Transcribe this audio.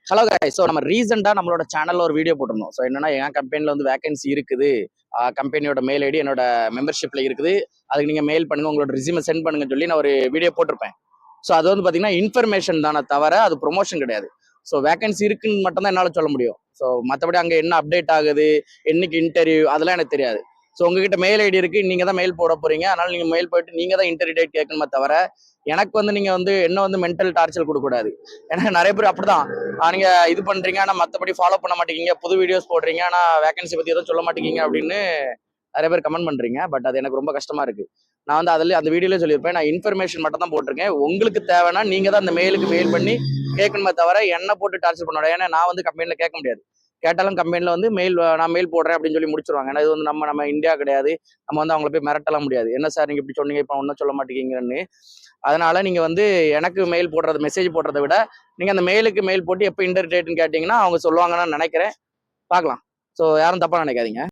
Hello guys. So நம்ம ரீசெண்டாக நம்மளோட சேனலில் ஒரு வீடியோ போட்டிருந்தோம். ஸோ என்னன்னா என் கம்பெனியில் வந்து வேகன்சி இருக்குது, கம்பெனியோட மெயில் ஐடி என்னோட மெம்பர்ஷிப்பில் இருக்குது, அதுக்கு நீங்கள் மெயில் பண்ணுங்கள், உங்களோட ரிசியூமை சென்ட் பண்ணுங்கன்னு சொல்லி நான் ஒரு வீடியோ போட்டிருப்பேன். ஸோ அது வந்து பார்த்தீங்கன்னா இன்ஃபர்மேஷன் தானே தவிர அது ப்ரொமோஷன் கிடையாது. ஸோ வேகன்சி இருக்குன்னு மட்டும்தான் என்னால் சொல்ல முடியும். ஸோ மற்றபடி அங்கே என்ன அப்டேட் ஆகுது, என்னைக்கு இன்டர்வியூ, அதெல்லாம் எனக்கு தெரியாது. ஸோ உங்ககிட்ட மெயில் ஐடி இருக்குது, நீங்கள் தான் மெயில் போட போகிறீங்க, அதனால் நீங்கள் மெயில் போயிட்டு நீங்கள் தான் இன்டர்வியூ டேட் கேட்கணுமே தவிர எனக்கு வந்து நீங்கள் வந்து என்ன வந்து மென்டல் டார்ச்சர் கொடுக்கக்கூடாது. ஏன்னா நிறைய பேர் அப்படிதான், நீங்க இது பண்றீங்க ஆனா மத்தபடி ஃபாலோ பண்ண மாட்டேங்க, புது வீடியோஸ் போடுறீங்க ஆனா வேகன்சி பத்தி எதுவும் சொல்ல மாட்டேங்க அப்படின்னு நிறைய பேர் கமெண்ட் பண்றீங்க. பட் அது எனக்கு ரொம்ப கஷ்டமா இருக்கு. நான் வந்து அதில் அந்த வீடியோல சொல்லியிருப்பேன், நான் இன்ஃபர்மேஷன் மட்டும் தான் போட்டிருக்கேன். உங்களுக்கு தேவைன்னா நீங்க தான் அந்த மெயிலுக்கு மெயில் பண்ணி கேட்கணுமே தவிர என்ன போட்டு டார்ச்சர் பண்ண. ஏன்னா நான் வந்து கம்பெனியில் கேட்க முடியாது. கேட்டாலும் கம்பெனியில் வந்து நான் மெயில் போடுறேன் அப்படின்னு சொல்லி முடிச்சிருவாங்க. ஏன்னா இது வந்து நம்ம இந்தியா கிடையாது. நம்ம வந்து அவங்கள போய் மிரட்டலாம் முடியாது. என்ன சார் நீங்க இப்படி சொன்னீங்க, இப்போ ஒன்றும் சொல்ல மாட்டேங்கன்னு. அதனால நீங்க வந்து எனக்கு மெயில் போடுறது, மெசேஜ் போடுறதை விட நீங்க அந்த மெயிலுக்கு மெயில் போட்டு எப்போ இன்டர் டேட்னு கேட்டீங்கன்னா அவங்க சொல்லுவாங்கன்னு நினைக்கிறேன். பார்க்கலாம். ஸோ யாரும் தப்பா நினைக்காதீங்க.